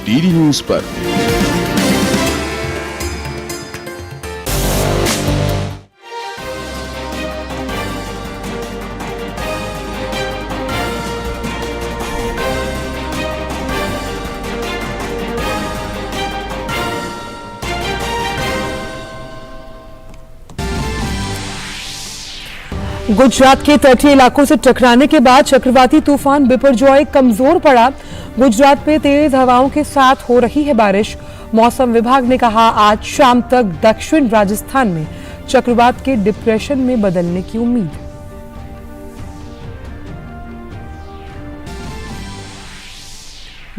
DD news पर। गुजरात के तटीय इलाकों से टकराने के बाद चक्रवाती तूफान बिपरजॉय कमजोर पड़ा। गुजरात में तेज हवाओं के साथ हो रही है बारिश। मौसम विभाग ने कहा आज शाम तक दक्षिण राजस्थान में चक्रवात के डिप्रेशन में बदलने की उम्मीद।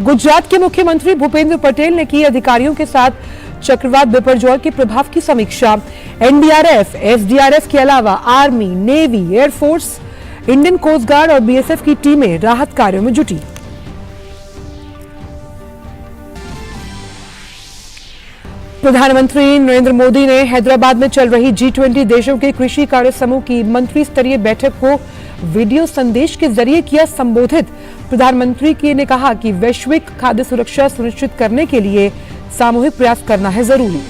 गुजरात के मुख्यमंत्री भूपेंद्र पटेल ने की अधिकारियों के साथ चक्रवात बिपरजॉय के प्रभाव की समीक्षा। एनडीआरएफ, एसडीआरएफ के अलावा army, navy, air force, Indian coast guard और बीएसएफ की टीमें राहत कार्यों में जुटी। प्रधानमंत्री नरेंद्र मोदी ने हैदराबाद में चल रही G20 देशों के कृषि कार्य समूह की मंत्री स्तरीय बैठक को वीडियो संदेश के जरिए किया संबोधित। प्रधानमंत्री ने कहा कि वैश्विक खाद्य सुरक्षा सुनिश्चित करने के लिए सामूहिक प्रयास करना है जरूरी।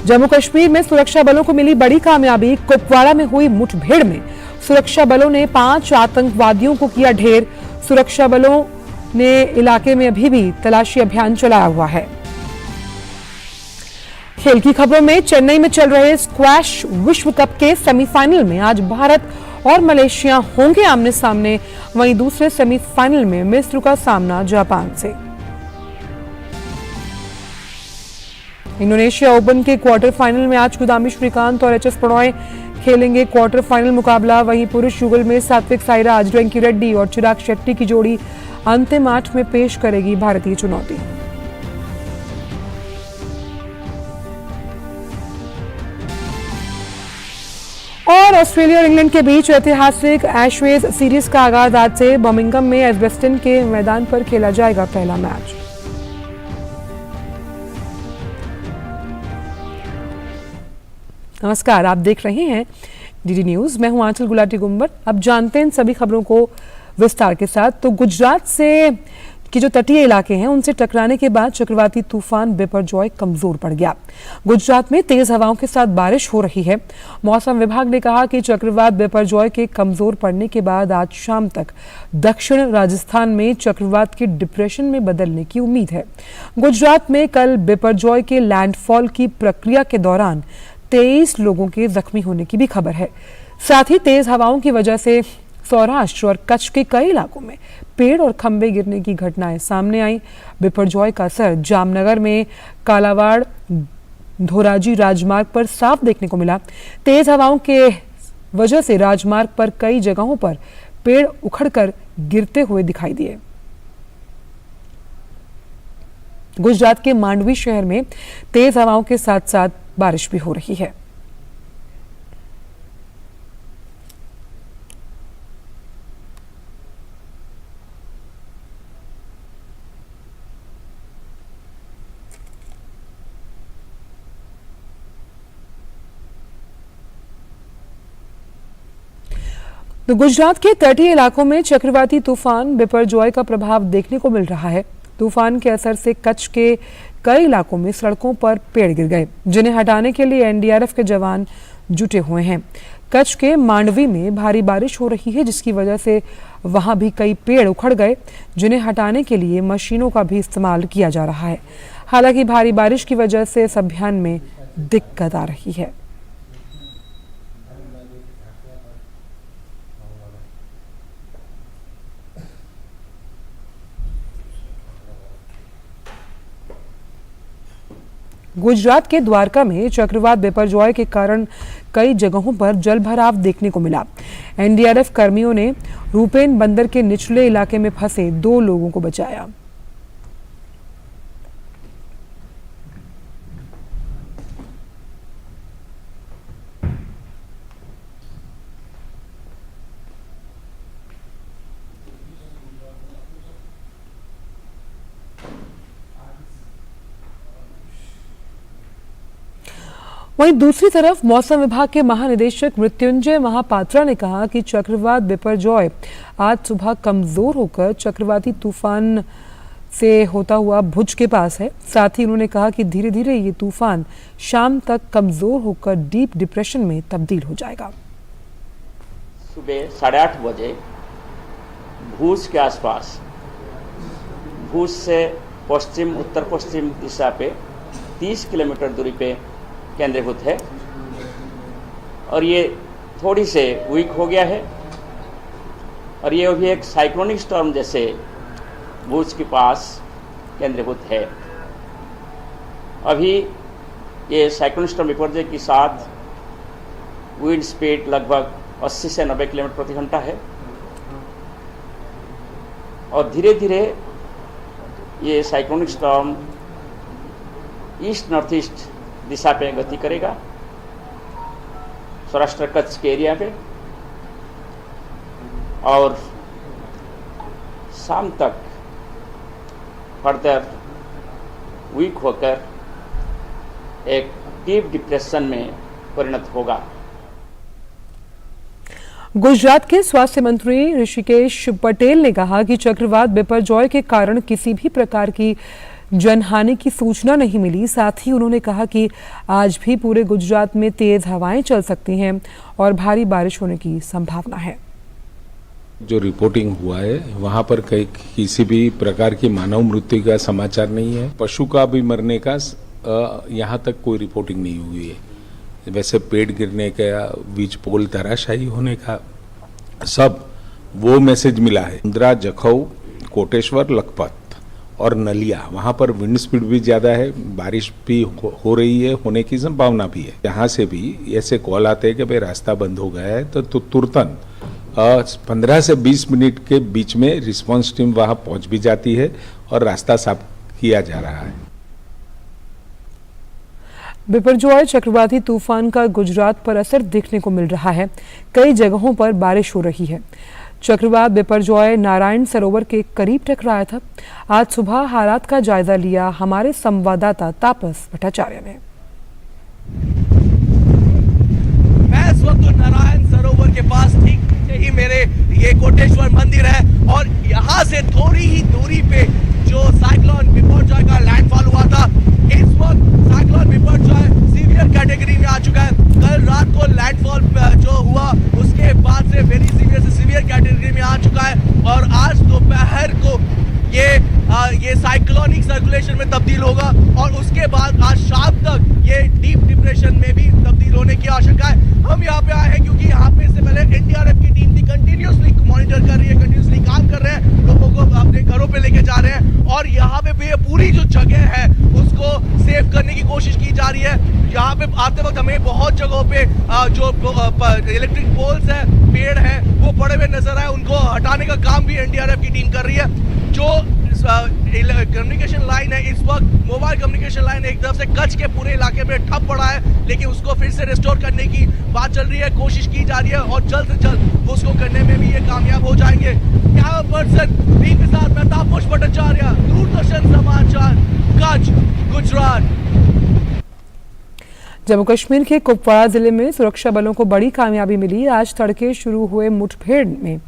जम्मू कश्मीर में सुरक्षा बलों को मिली बड़ी कामयाबी। कुपवाड़ा में हुई मुठभेड़ में सुरक्षा बलों ने 5 आतंकवादियों को किया ढेर। सुरक्षा बलों ने इलाके में अभी भी तलाशी अभियान चलाया हुआ है। खेल की खबरों में चेन्नई में चल रहे स्क्वैश विश्व कप के सेमीफाइनल में आज भारत और मलेशिया होंगे आमने सामने। वहीं दूसरे सेमीफाइनल में मिस्र का सामना जापान से। इंडोनेशिया ओपन के क्वार्टर फाइनल में आज किदाम्बी श्रीकांत और एचएस प्रणॉय खेलेंगे क्वार्टर फाइनल मुकाबला। वहीं पुरुष युगल में सात्विक साईराज, रैंकी रेड्डी और चिराग शेट्टी की जोड़ी अंतिम 8 में पेश करेगी भारतीय चुनौती। और ऑस्ट्रेलिया और इंग्लैंड के बीच ऐतिहासिक एशेज सीरीज का आगाज आज से बर्मिंघम में एजबेस्टन के मैदान पर खेला जाएगा पहला मैच। नमस्कार, आप देख रहे हैं डीडी न्यूज। मैं हूं आंचल गुलाटी गुंबर। अब जानते हैं इन सभी खबरों को विस्तार के साथ। तो गुजरात से की जो तटीय इलाके हैं उनसे टकराने के बाद चक्रवाती तूफान बिपरजॉय कमजोर पड़ गया। गुजरात में तेज हवाओं के साथ बारिश हो रही है। मौसम विभाग ने कहा कि चक्रवात बिपरजॉय के कमजोर पड़ने के बाद आज शाम तक दक्षिण राजस्थान में चक्रवात के डिप्रेशन में बदलने की उम्मीद है। गुजरात में कल बिपरजॉय के लैंडफॉल की प्रक्रिया के दौरान 23 लोगों के जख्मी होने की भी खबर है। साथ ही तेज हवाओं की वजह से सौराष्ट्र और कच्छ के कई इलाकों में पेड़ और खंभे गिरने की घटनाएं सामने आई। बिपरजॉय का असर जामनगर में कालावाड़ धोराजी राजमार्ग पर साफ देखने को मिला। तेज हवाओं के वजह से राजमार्ग पर कई जगहों पर पेड़ उखड़कर गिरते हुए दिखाई दिए। गुजरात के मांडवी शहर में तेज हवाओं के साथ साथ बारिश भी हो रही है। तो गुजरात के तटीय इलाकों में चक्रवाती तूफान बिपरजॉय का प्रभाव देखने को मिल रहा है। तूफान के असर से कच्छ के कई इलाकों में सड़कों पर पेड़ गिर गए, जिन्हें हटाने के लिए एनडीआरएफ के जवान जुटे हुए हैं। कच्छ के मांडवी में भारी बारिश हो रही है, जिसकी वजह से वहां भी कई पेड़ उखड़ गए, जिन्हें हटाने के लिए मशीनों का भी इस्तेमाल किया जा रहा है। हालांकि भारी बारिश की वजह से इस अभियान में दिक्कत आ रही है। गुजरात के द्वारका में चक्रवात बिपरजॉय के कारण कई जगहों पर जलभराव देखने को मिला। एनडीआरएफ कर्मियों ने रूपेन बंदर के निचले इलाके में फंसे 2 लोगों को बचाया। वहीं दूसरी तरफ मौसम विभाग के महानिदेशक मृत्युंजय महापात्रा ने कहा कि चक्रवात बिपरजॉय आज सुबह कमजोर होकर चक्रवाती तूफान से होता हुआ भुज के पास है। साथ ही उन्होंने कहा कि धीरे धीरे ये तूफान शाम तक कमजोर होकर डीप डिप्रेशन में तब्दील हो जाएगा। सुबह 8:30 बजे भुज के आसपास, भुज से पश्चिम उत्तर पश्चिम दिशा पे 30 किलोमीटर दूरी पे केंद्रीभूत है और ये थोड़ी से वीक हो गया है और ये अभी एक साइक्लोनिक स्टॉर्म जैसे भुज के पास केंद्रीभूत है। अभी ये साइक्लोनिक स्टॉर्म विपर्जय के साथ विंड स्पीड लगभग 80 से 90 किलोमीटर प्रति घंटा है और धीरे धीरे ये cyclonic storm east north east दिशा पे गति करेगा सौराष्ट्र कच्छ के एरिया पे और शाम तक फर्दर वीक होकर एक डीप डिप्रेशन में परिणत होगा। गुजरात के स्वास्थ्य मंत्री ऋषिकेश पटेल ने कहा कि चक्रवात बिपरजॉय के कारण किसी भी प्रकार की जनहानि की सूचना नहीं मिली। साथ ही उन्होंने कहा कि आज भी पूरे गुजरात में तेज हवाएं चल सकती हैं और भारी बारिश होने की संभावना है। जो रिपोर्टिंग हुआ है वहां पर किसी भी प्रकार की मानव मृत्यु का समाचार नहीं है। पशु का भी मरने का यहाँ तक कोई रिपोर्टिंग नहीं हुई है। वैसे पेड़ गिरने का, बीज पोल धराशायी होने का सब वो मैसेज मिला है। इंदिरा, जखौ, कोटेश्वर, लखपत और नलिया, वहां पर विंड स्पीड भी ज्यादा है, बारिश भी हो रही है, होने की संभावना भी है। यहाँ से भी ऐसे कॉल आते हैं कि भाई रास्ता बंद हो गया है तो तुरंत 15 से 20 मिनट के बीच में रिस्पांस टीम वहां पहुंच भी जाती है और रास्ता साफ किया जा रहा है। बिपरजॉय चक्रवाती तूफान का गुजरात पर असर देखने को मिल रहा है। कई जगहों पर बारिश हो रही है। चक्रवात बिपरजॉय नारायण सरोवर के करीब टकराया था। आज सुबह हालात का जायजा लिया हमारे संवाददाता तापस भट्टाचार्य ने। मैं इस वक्त नारायण सरोवर के पास ठीक नीचे ही मेरे ये कोटेश्वर मंदिर है और यहाँ से थोड़ी ही दूरी पे जो साइक्लोन बिपरजॉय का लैंडफॉल हुआ था, इस वक्त साइक्लोन बिपरजॉय सीवियर कैटेगरी में आ चुका है। कल रात को लैंडफॉल जो हुआ उसके बाद से वेरी सीवियर से सीवियर कैटेगरी में आ चुका है और आज दोपहर को ये साइक्लोनिक सर्कुलेशन में तब्दील होगा और उसके बाद आज शाम तक ये डीप डिप्रेशन में भी तब्दील होने की आशंका है। हम यहाँ पे आए हैं क्योंकि यहाँ पे इससे पहले एनडीआरएफ की टीम थी, कंटिन्यूसली मॉनिटर कर रही है, कंटिन्यूसली काम कर रहे हैं, लोगों को अपने घरों पे लेके जा रहे हैं और यहाँ पे भी पूरी जो जगह है उसको सेव करने की कोशिश की जा रही है। यहाँ पे आते वक्त हमें बहुत जगहों पे जो इलेक्ट्रिक पोल्स है, पेड़ है, वो पड़े हुए नजर आए, उनको हटाने का काम भी एनडीआरएफ की टीम कर रही है। जो कम्युनिकेशन लाइन है, इस वक्त मोबाइल कम्युनिकेशन लाइन एक तरफ से कच्छ के पूरे इलाके में ठप पड़ा है, लेकिन उसको फिर से रिस्टोर करने की बात चल रही है, कोशिश की जा रही है और जल्द से जल्द उसको करने में भी ये कामयाब हो जाएंगे। कैमरा पर्सन टीम के साथ मैं तापस भट्टाचार्य, दूरदर्शन समाचार, कच्छ, गुजरात। जम्मू कश्मीर के कुपवाड़ा जिले में सुरक्षा बलों को बड़ी कामयाबी मिली। आज तड़के शुरू हुए मुठभेड़ में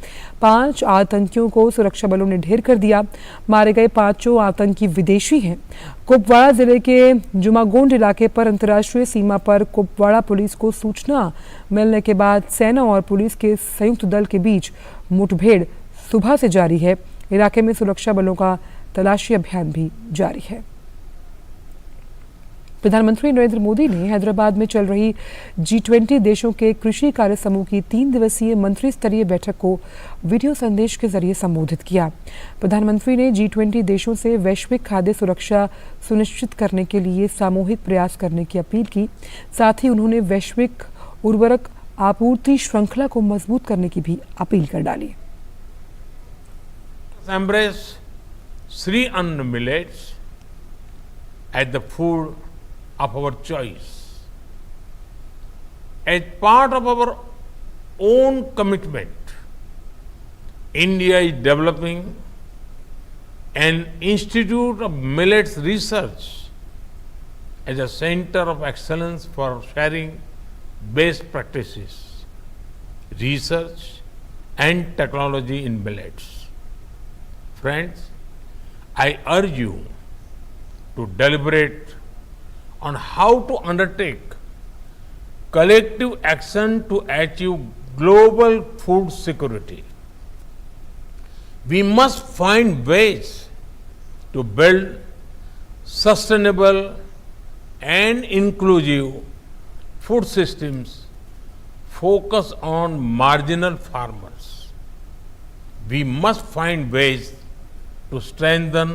5 आतंकियों को सुरक्षा बलों ने ढेर कर दिया। मारे गए 5 आतंकी विदेशी हैं। कुपवाड़ा जिले के जुमागोंड इलाके पर अंतर्राष्ट्रीय सीमा पर कुपवाड़ा पुलिस को सूचना मिलने के बाद सेना और पुलिस के संयुक्त दल के बीच मुठभेड़ सुबह से जारी है। इलाके में सुरक्षा बलों का तलाशी अभियान भी जारी है। प्रधानमंत्री नरेंद्र मोदी ने हैदराबाद में चल रही G20 देशों के कृषि कार्य समूह की 3 दिवसीय मंत्री स्तरीय बैठक को वीडियो संदेश के जरिए संबोधित किया। प्रधानमंत्री ने G20 देशों से वैश्विक खाद्य सुरक्षा सुनिश्चित करने के लिए सामूहिक प्रयास करने की अपील की। साथ ही उन्होंने वैश्विक उर्वरक आपूर्ति श्रृंखला को मजबूत करने की भी अपील कर डाली। Embrace Sri Anna millets as the food of our choice. As part of our own commitment, India is developing an Institute of Millets Research as a center of excellence for sharing best practices, research and technology in millets. Friends, I urge you to deliberate on how to undertake collective action to achieve global food security. We must find ways to build sustainable and inclusive food systems focus on marginal farmers. We must find ways to strengthen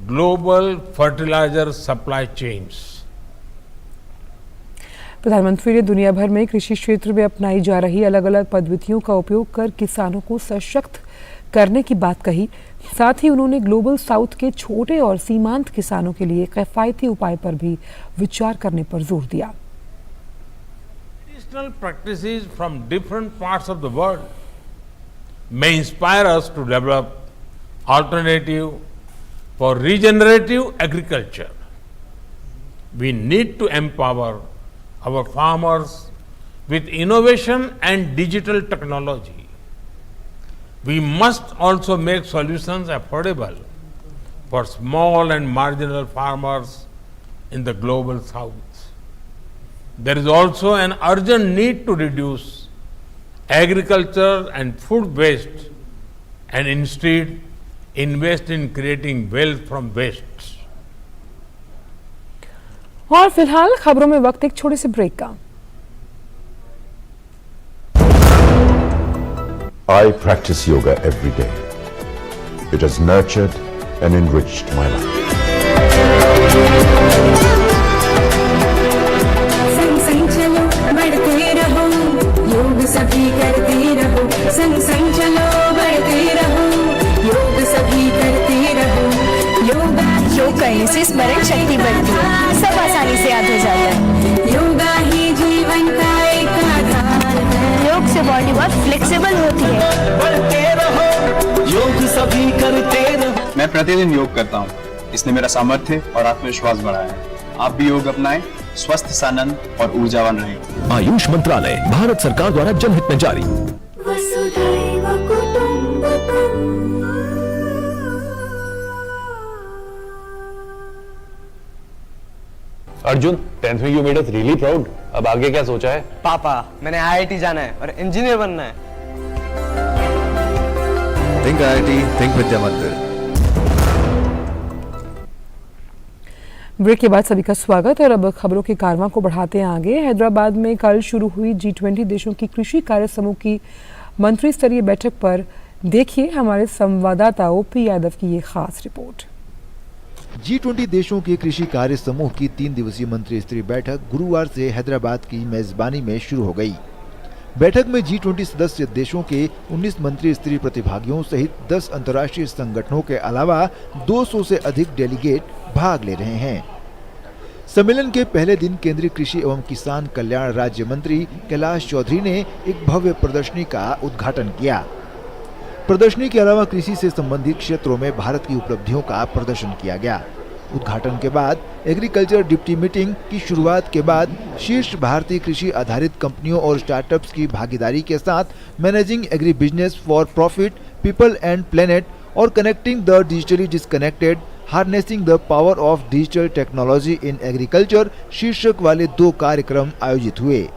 global fertilizer supply chains. प्रधानमंत्री ने दुनिया भर में कृषि क्षेत्र में अपनाई जा रही अलग अलग पद्धतियों का उपयोग कर किसानों को सशक्त करने की बात कही। साथ ही उन्होंने ग्लोबल साउथ के छोटे और सीमांत किसानों के लिए किफायती उपाय पर भी विचार करने पर जोर दिया। Traditional practices from different parts of the world may inspire us to develop alternative for regenerative agriculture. We need to empower our farmers with innovation and digital technology. We must also make solutions affordable for small and marginal farmers in the global south. There is also an urgent need to reduce agriculture and food waste and instead invest in creating wealth from waste. और फिलहाल खबरों में वक्त एक छोटे से break का। I practice yoga every day. It has nurtured and enriched my life. संग संग चलो बढ़ते रहो, योग सभी करते रहो। संग संग चलो बढ़ते रहो, योग सभी करते रहो। योग करने से स्मरण शक्ति बढ़ती है, सब आसानी से याद हो जाता है। योगा ही जीवन का एक आधार है। योग से बॉडी बहुत फ्लेक्सिबल होती है। बढ़ते रहो, योग सभी करते रहो। मैं प्रतिदिन योग करता हूँ, इसने मेरा सामर्थ्य और आत्मविश्वास बढ़ाया है। आप भी योग अपनाएं, स्वस्थ, सानंद और ऊर्जावान रहें। आयुष मंत्रालय, भारत सरकार द्वारा जनहित में जारी। वसुधैव कुटुम्बकम्। अर्जुन, 10th में you made us really proud. अब आगे क्या सोचा है? पापा, मैंने IIT जाना है और इंजीनियर बनना है। थिंक IIT, थिंक विद्या मंदिर। ब्रेक के बाद सभी का स्वागत। और अब खबरों के कारवां को बढ़ाते हैं आगे। हैदराबाद में कल शुरू हुई G20 देशों की कृषि कार्य समूह की मंत्री स्तरीय बैठक पर देखिए हमारे संवाददाता OP यादव की ये खास रिपोर्ट। G20 देशों के कृषि कार्य समूह की 3 दिवसीय मंत्री स्तरीय बैठक गुरुवार से हैदराबाद की मेजबानी में शुरू हो गई। बैठक में G20 सदस्य देशों के 19 मंत्री स्तरीय प्रतिभागियों सहित 10 अंतर्राष्ट्रीय संगठनों के अलावा 200 से अधिक डेलीगेट भाग ले रहे हैं। सम्मेलन के पहले दिन केंद्रीय कृषि एवं किसान कल्याण राज्य मंत्री कैलाश चौधरी ने एक भव्य प्रदर्शनी का उद्घाटन किया। प्रदर्शनी के अलावा कृषि से संबंधित क्षेत्रों में भारत की उपलब्धियों का प्रदर्शन किया गया। उद्घाटन के बाद एग्रीकल्चर डिप्टी मीटिंग की शुरुआत के बाद शीर्ष भारतीय कृषि आधारित कंपनियों और स्टार्टअप्स की भागीदारी के साथ managing agri business for profit, people and planet और connecting the digitally disconnected, harnessing the power of digital technology in agriculture शीर्षक वाले 2 कार्यक्रम आयोजित हुए।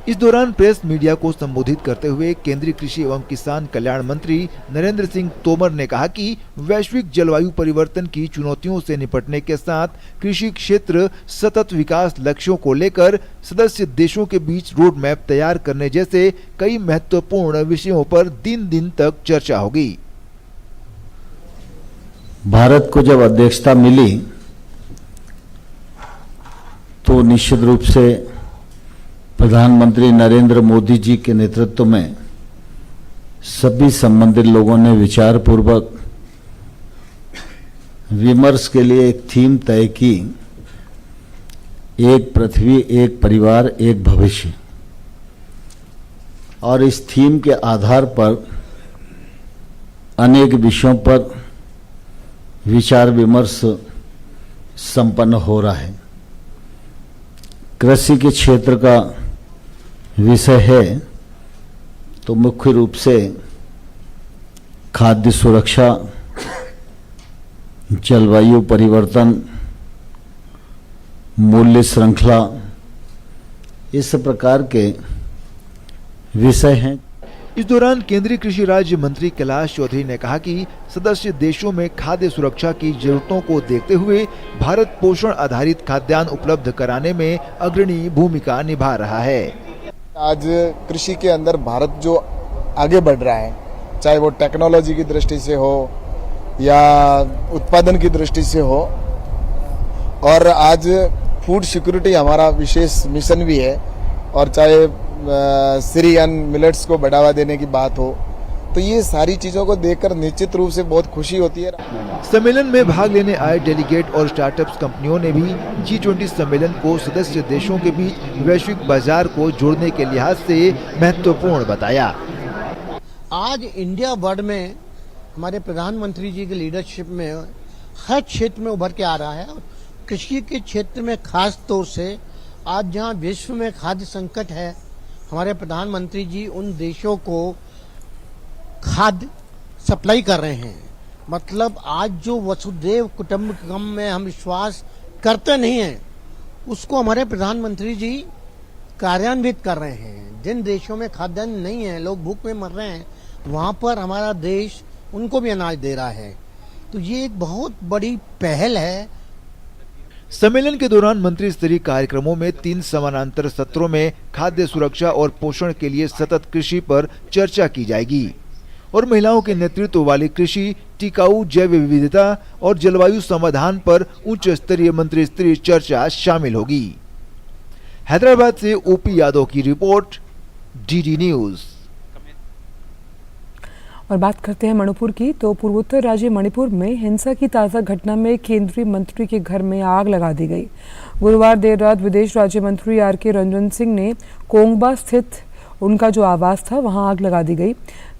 इस दौरान प्रेस मीडिया को संबोधित करते हुए केंद्रीय कृषि एवं किसान कल्याण मंत्री नरेंद्र सिंह तोमर ने कहा कि वैश्विक जलवायु परिवर्तन की चुनौतियों से निपटने के साथ कृषि क्षेत्र सतत विकास लक्ष्यों को लेकर सदस्य देशों के बीच रोड मैप तैयार करने जैसे कई महत्वपूर्ण विषयों पर दिन तक चर्चा होगी। भारत को जब अध्यक्षता मिली तो निश्चित रूप से प्रधानमंत्री नरेंद्र मोदी जी के नेतृत्व में सभी संबंधित लोगों ने विचार पूर्वक विमर्श के लिए एक थीम तय की, एक पृथ्वी, एक परिवार, एक भविष्य। और इस थीम के आधार पर अनेक विषयों पर विचार विमर्श संपन्न हो रहा है। कृषि के क्षेत्र का विषय है तो मुख्य रूप से खाद्य सुरक्षा, जलवायु परिवर्तन, मूल्य श्रृंखला, इस प्रकार के विषय हैं। इस दौरान केंद्रीय कृषि राज्य मंत्री कैलाश चौधरी ने कहा कि सदस्य देशों में खाद्य सुरक्षा की जरूरतों को देखते हुए भारत पोषण आधारित खाद्यान्न उपलब्ध कराने में अग्रणी भूमिका निभा रहा है। आज कृषि के अंदर भारत जो आगे बढ़ रहा है, चाहे वो टेक्नोलॉजी की दृष्टि से हो या उत्पादन की दृष्टि से हो, और आज फूड सिक्योरिटी हमारा विशेष मिशन भी है, और चाहे सीरियन मिलेट्स को बढ़ावा देने की बात हो, तो ये सारी चीजों को देखकर निश्चित रूप से बहुत खुशी होती है। सम्मेलन में भाग लेने आए डेलीगेट और स्टार्टअप्स कंपनियों ने भी G20 सम्मेलन को सदस्य देशों के बीच वैश्विक बाजार को जोड़ने के लिहाज से महत्वपूर्ण बताया। आज इंडिया वर्ल्ड में हमारे प्रधानमंत्री जी की लीडरशिप में हर क्षेत्र में उभर के आ रहा है, और कृषि के क्षेत्र में खास तौर से आज जहां विश्व में खाद्य संकट है, हमारे प्रधानमंत्री जी उन देशों को खाद्य सप्लाई कर रहे हैं। मतलब आज जो वसुधैव कुटुंबकम में हम विश्वास करते नहीं हैं, उसको हमारे प्रधानमंत्री जी कार्यान्वित कर रहे हैं। जिन देशों में खाद्यान्न नहीं है, लोग भूख में मर रहे हैं, वहां पर हमारा देश उनको भी अनाज दे रहा है। तो ये एक बहुत बड़ी पहल है। सम्मेलन के दौरान मंत्री स्तरीय कार्यक्रमों में 3 समानांतर सत्रों में खाद्य सुरक्षा और पोषण के लिए सतत कृषि पर चर्चा की जाएगी, और महिलाओं के नेतृत्व वाली कृषि, टिकाऊ जैव विविधता और जलवायु समाधान पर उच्च स्तरीय मंत्री स्तरीय चर्चा शामिल होगी। हैदराबाद से ओपी यादव की रिपोर्ट, डीडी न्यूज। और बात करते हैं मणिपुर की, तो पूर्वोत्तर राज्य मणिपुर में हिंसा की ताज़ा घटना में केंद्रीय मंत्री के घर में आग लगा दी गई। गुरुवार देर रात विदेश राज्य मंत्री आर.के. रंजन सिंह ने कोंगबा स्थित उनका जो आवास था वहां आग लगा दी गई।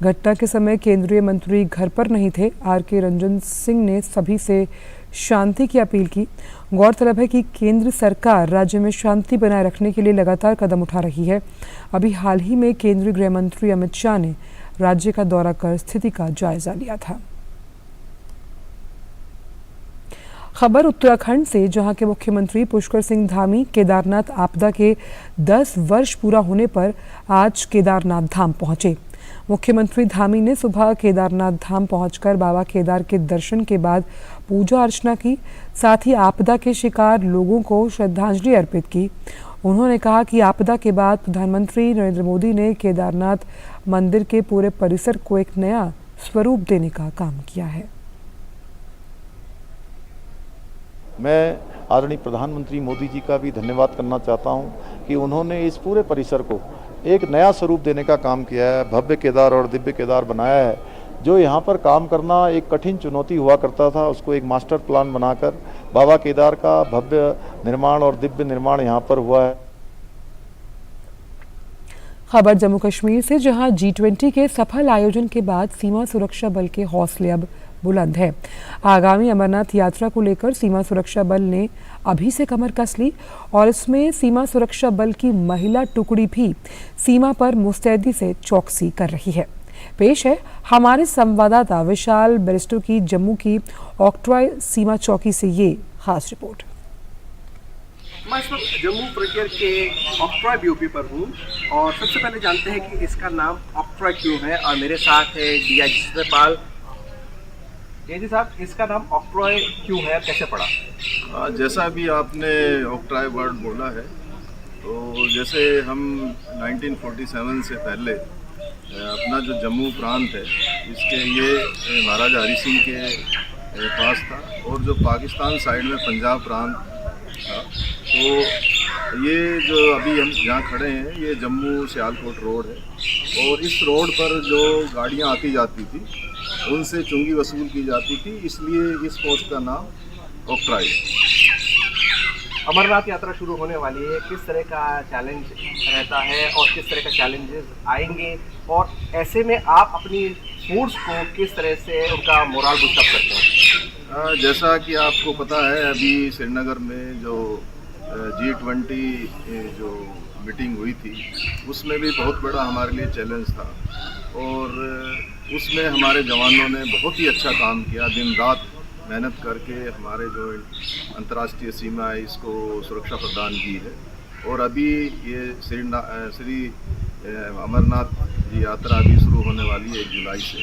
घटना के समय केंद्रीय मंत्री घर पर नहीं थे। आर.के. रंजन सिंह ने सभी से शांति की अपील की। गौरतलब है कि केंद्र सरकार राज्य में शांति बनाए रखने के लिए लगातार कदम उठा रही है। अभी हाल ही में केंद्रीय गृह मंत्री अमित शाह ने राज्य का दौरा कर स्थिति का जायजा लिया था। खबर उत्तराखंड से, जहां के मुख्यमंत्री पुष्कर सिंह धामी केदारनाथ आपदा के 10 वर्ष पूरा होने पर आज केदारनाथ धाम पहुंचे। मुख्यमंत्री धामी ने सुबह केदारनाथ धाम पहुंचकर बाबा केदार के दर्शन के बाद पूजा अर्चना की, साथ ही आपदा के शिकार लोगों को श्रद्धांजलि अर्पित की। उन्होंने कहा कि आपदा के बाद प्रधानमंत्री नरेंद्र मोदी ने केदारनाथ मंदिर के पूरे परिसर को एक नया स्वरूप देने का काम किया है। मैं आदरणीय प्रधानमंत्री मोदी जी का भी धन्यवाद करना चाहता हूं कि उन्होंने इस पूरे परिसर को एक नया स्वरूप देने का काम किया है, भव्य केदार और दिव्य केदार बनाया है। जो यहाँ पर काम करना एक कठिन चुनौती हुआ करता था, उसको एक मास्टर प्लान बनाकर बाबा केदार का भव्य निर्माण और दिव्य निर्माण यहाँ पर हुआ है। खबर जम्मू कश्मीर से, जहां G20 के सफल आयोजन के बाद सीमा सुरक्षा बल के हौसले अब बुलंद है। आगामी अमरनाथ यात्रा को लेकर सीमा सुरक्षा बल ने अभी से कमर कस ली, और इसमें सीमा सुरक्षा बल की महिला टुकड़ी भी सीमा पर मुस्तैदी से चौकसी कर रही है। पेश है हमारे संवाददाता विशाल बेरिस्टो की जम्मू की ऑक्ट्रॉय सीमा चौकी से ये खास रिपोर्ट। मैं इस वक्त जम्मू फ्रंटियर के ऑक्ट्रॉय बीओपी पर हूँ, और सबसे पहले जानते हैं कि इसका नाम ऑक्ट्रॉय क्यों है। और मेरे साथ है डीआईजी सत्यपाल। डीआईजी साहब, इसका नाम ऑक्ट्रॉय क्यों है, कैसे पड़ा? जैसा अभी आपने ऑक्ट्रॉय वर्ड बोला है, तो जैसे हम 1947 से पहले अपना जो जम्मू प्रांत है, इसके ये महाराजा हरि सिंह के पास था, और जो पाकिस्तान साइड में पंजाब प्रांत था, तो ये जो अभी हम जहाँ खड़े हैं, ये जम्मू सियालकोट रोड है, और इस रोड पर जो गाड़ियाँ आती जाती थी उनसे चुंगी वसूल की जाती थी, इसलिए इस पोस्ट का नाम ऑक्ट्रॉय। अमरनाथ यात्रा शुरू होने वाली है, किस तरह का चैलेंज रहता है और किस तरह का चैलेंजेस आएंगे, और ऐसे में आप अपनी फोर्स को किस तरह से उनका मोरल बूस्टअप करते हैं? जैसा कि आपको पता है, अभी श्रीनगर में जो G20 जो मीटिंग हुई थी, उसमें भी बहुत बड़ा हमारे लिए चैलेंज था, और उसमें हमारे जवानों ने बहुत ही अच्छा काम किया, दिन रात मेहनत करके हमारे जो अंतर्राष्ट्रीय सीमा है इसको सुरक्षा प्रदान की है। और अभी ये श्री अमरनाथ की यात्रा अभी शुरू होने वाली है 1 जुलाई से,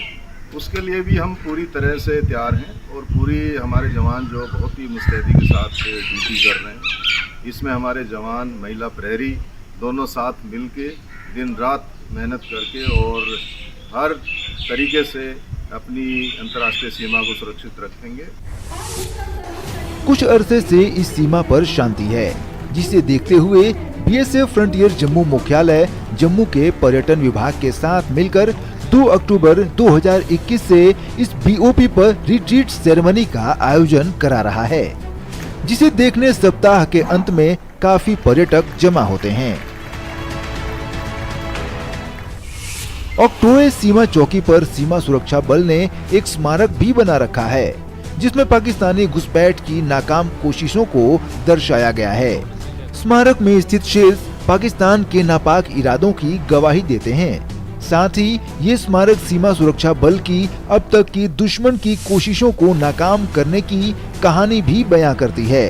उसके लिए भी हम पूरी तरह से तैयार हैं और पूरी हमारे जवान जो बहुत ही मुस्तैदी के साथ ड्यूटी कर रहे हैं। इसमें हमारे जवान, महिला प्रहरी दोनों साथ मिलके दिन रात मेहनत करके और हर तरीके से अपनी अंतर्राष्ट्रीय सीमा को सुरक्षित रखेंगे। कुछ अरसे से इस सीमा पर शांति है, जिसे देखते हुए बीएसएफ फ्रंटियर जम्मू मुख्यालय जम्मू के पर्यटन विभाग के साथ मिलकर 2 अक्टूबर 2021 से इस बीओपी पर रिट्रीट सेरेमनी का आयोजन करा रहा है, जिसे देखने सप्ताह के अंत में काफी पर्यटक जमा होते हैं। ऑक्टोए सीमा चौकी पर सीमा सुरक्षा बल ने एक स्मारक भी बना रखा है, जिसमें पाकिस्तानी घुसपैठ की नाकाम कोशिशों को दर्शाया गया है। स्मारक में स्थित शेल्स पाकिस्तान के नापाक इरादों की गवाही देते हैं। साथ ही ये स्मारक सीमा सुरक्षा बल की अब तक की दुश्मन की कोशिशों को नाकाम करने की कहानी भी बयां करती है।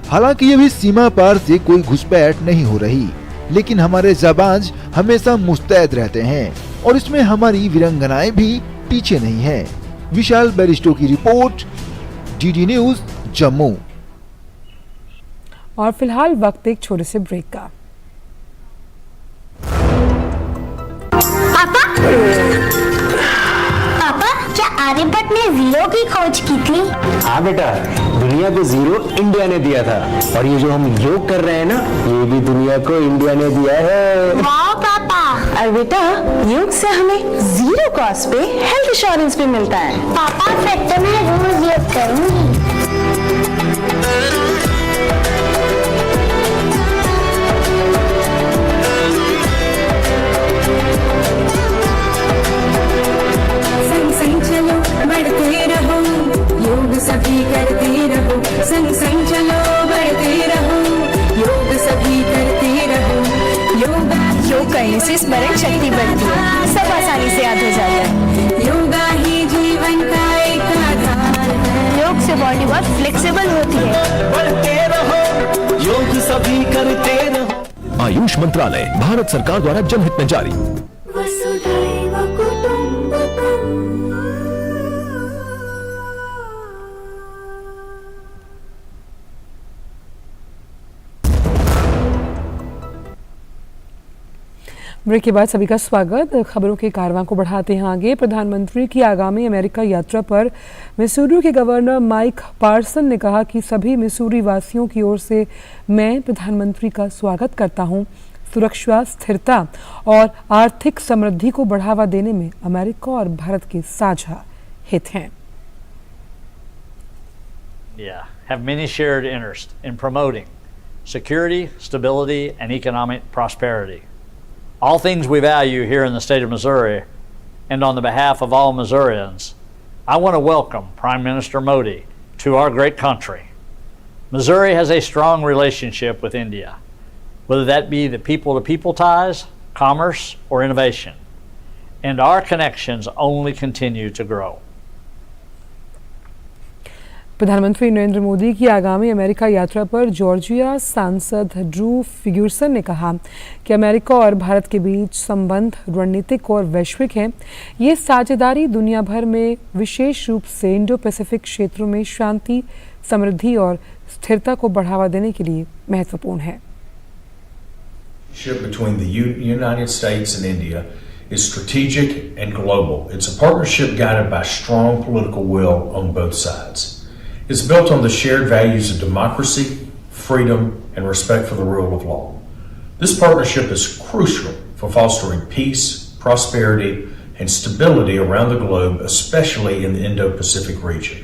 हालांकि ये भी सीमा पार से कोई घुसपैठ नहीं हो रही, लेकिन हमारे जाबाज हमेशा मुस्तैद रहते हैं और इसमें हमारी वीरांगनाएं भी पीछे नहीं हैं। विशाल बैरिस्टो की रिपोर्ट, डीडी न्यूज जम्मू। और फिलहाल वक्त एक छोटे से ब्रेक का। पापा, क्या आर्यभट्ट ने जीरो की खोज की थी? हाँ बेटा, दुनिया को जीरो इंडिया ने दिया था, और ये जो हम योग कर रहे हैं ना, ये भी दुनिया को इंडिया ने दिया है। वाह पापा। और बेटा, योग से हमें जीरो कॉस्ट पे हेल्थ इंश्योरेंस भी मिलता है। पापा, फिर तो मैं रोज योग करूंगी। सभी करते रहो, संग संग चलो बढ़ते रहो, योग सभी करते रहो। योग करने से स्मरण शक्ति बढ़ती है, सब आसानी से याद हो जाता है। योगा ही जीवन का एक आधार है। योग से बॉडी बहुत फ्लेक्सिबल होती है। बढ़ते रहो, योग सभी करते रहो। आयुष मंत्रालय, भारत सरकार द्वारा जनहित में जारी। वसुधैव कुटुंबकम्। ब्रेक के बाद सभी का स्वागत। खबरों के कारवां को बढ़ाते हैं आगे। प्रधानमंत्री की आगामी अमेरिका यात्रा पर मिसूरी के गवर्नर माइक पार्सन ने कहा कि सभी मिसूरी वासियों की ओर से मैं प्रधानमंत्री का स्वागत करता हूं। सुरक्षा, स्थिरता और आर्थिक समृद्धि को बढ़ावा देने में अमेरिका और भारत के साझा हित हैं। Have many shared interests in promoting security, stability, and economic prosperity. All things we value here in the state of Missouri, and on the behalf of all Missourians, I want to welcome Prime Minister Modi to our great country. Missouri has a strong relationship with India, whether that be the people-to-people ties, commerce, or innovation, and our connections only continue to grow. प्रधानमंत्री नरेंद्र मोदी की आगामी America यात्रा पर Georgia सांसद Drew फिगुरसन ने कहा कि America और भारत के बीच संबंध रणनीतिक और वैश्विक हैं। ये साझेदारी दुनिया भर में विशेष रूप से इंडो पैसिफिक क्षेत्रों में शांति, समृद्धि और स्थिरता को बढ़ावा देने के लिए महत्वपूर्ण है। Between the United States and India is strategic and global. It's a partnership guided by strong political will on both sides. It's built on the shared values of democracy, freedom, and respect for the rule of law. This partnership is crucial for fostering peace, prosperity, and stability around the globe, especially in the Indo-Pacific region.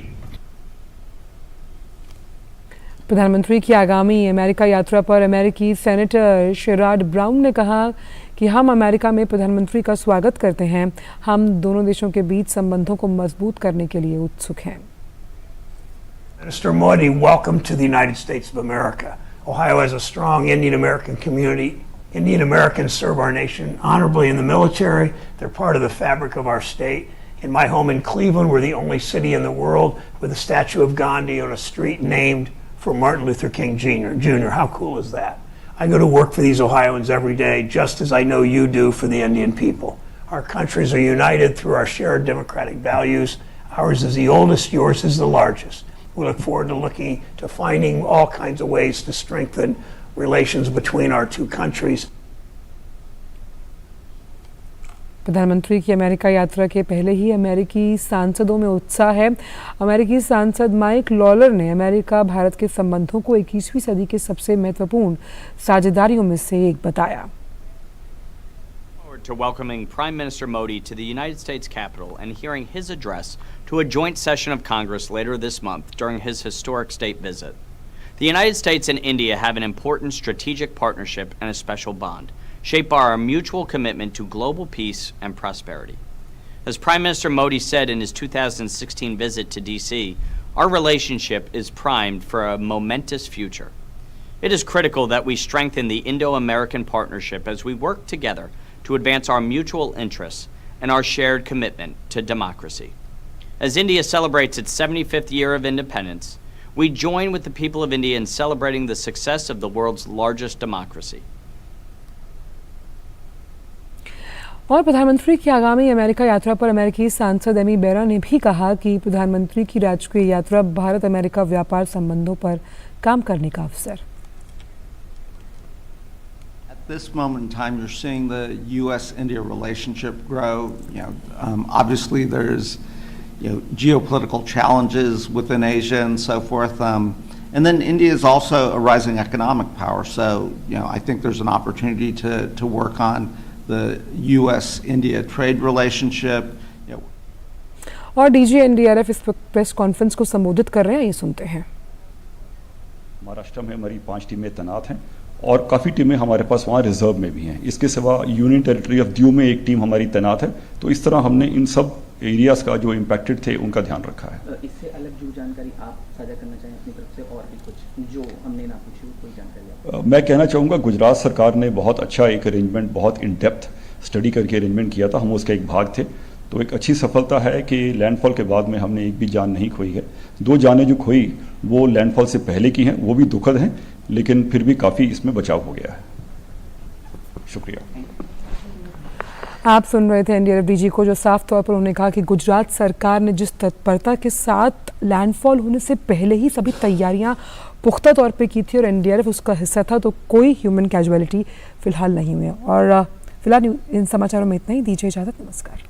प्रधानमंत्री की आगामी America यात्रा पर अमेरिकी senator शेराड brown ने कहा कि हम अमेरिका में प्रधानमंत्री का स्वागत करते हैं। हम दोनों देशों के बीच संबंधों को मजबूत करने के लिए उत्सुक हैं। Minister Modi, welcome to the United States of America. Ohio has a strong Indian American community. Indian Americans serve our nation honorably in the military. They're part of the fabric of our state. In my home in Cleveland, we're the only city in the world with a statue of Gandhi on a street named for Martin Luther King Jr. How cool is that? I go to work for these Ohioans every day, just as I know you do for the Indian people. Our countries are united through our shared democratic values. Ours is the oldest, yours is the largest. We look forward to finding all kinds of ways to strengthen relations between our two countries. प्रधानमंत्री की America यात्रा के पहले ही अमेरिकी सांसदों में उत्साह है। अमेरिकी सांसद माइक लॉलर ने अमेरिका भारत के संबंधों को 21वीं सदी के सबसे महत्वपूर्ण साझेदारियों में से एक बताया। To welcoming Prime Minister Modi to the United States Capitol and hearing his address to a joint session of Congress later this month during his historic state visit. The United States and India have an important strategic partnership and a special bond, shaped by our mutual commitment to global peace and prosperity. As Prime Minister Modi said in his 2016 visit to DC, our relationship is primed for a momentous future. It is critical that we strengthen the Indo-American partnership as we work together to advance our mutual interests and our shared commitment to democracy. As India celebrates its 75th year of independence, we join with the people of India in celebrating the success of the world's largest democracy. और प्रधानमंत्री की आगामी America यात्रा पर अमेरिकी सांसद Amy बेरा ने भी कहा कि प्रधानमंत्री की राजकीय यात्रा भारत अमेरिका व्यापार संबंधों पर काम करने का अवसर। At this moment in time, you're seeing the U.S.-India relationship grow. Obviously there's geopolitical challenges within Asia and so forth. And then India is also a rising economic power. So, I think there's an opportunity to work on the U.S.-India trade relationship. और DG NDRF इस press conference को संबोधित कर रहे हैं, ये सुनते हैं। महाराष्ट्र में हमारी 5 टीमें तैनात हैं और काफ़ी टीमें हमारे पास वहाँ रिजर्व में भी हैं। इसके सिवा यूनियन टेरिटरी ऑफ दीव में एक टीम हमारी तैनात है। तो इस तरह हमने इन सब एरियाज़ का जो इम्पैक्टेड थे उनका ध्यान रखा है। इससे अलग जो जानकारी आप साझा करना चाहें अपनी तरफ से और भी कुछ जो हमने ना पूछी हो, कोई जानकारी? मैं कहना चाहूँगा गुजरात सरकार ने बहुत अच्छा एक अरेंजमेंट, बहुत इन डेप्थ स्टडी करके अरेंजमेंट किया था। हम उसका एक भाग थे। तो एक अच्छी सफलता है कि लैंडफॉल के बाद में हमने एक भी जान नहीं खोई है। 2 जानें जो खोई वो लैंडफॉल से पहले की हैं, वो भी दुखद हैं, लेकिन फिर भी काफ़ी इसमें बचाव हो गया है। शुक्रिया। आप सुन रहे थे एनडीआरएफ डीजी को, जो साफ तौर पर उन्होंने कहा कि गुजरात सरकार ने जिस तत्परता के साथ लैंडफॉल होने से पहले ही सभी तैयारियां पुख्ता तौर पे की थी और एनडीआरएफ उसका हिस्सा था, तो कोई ह्यूमन कैजुअलिटी फिलहाल नहीं हुई। और फिलहाल इन समाचारों में इतना ही। दीजिए इजाज़त, नमस्कार।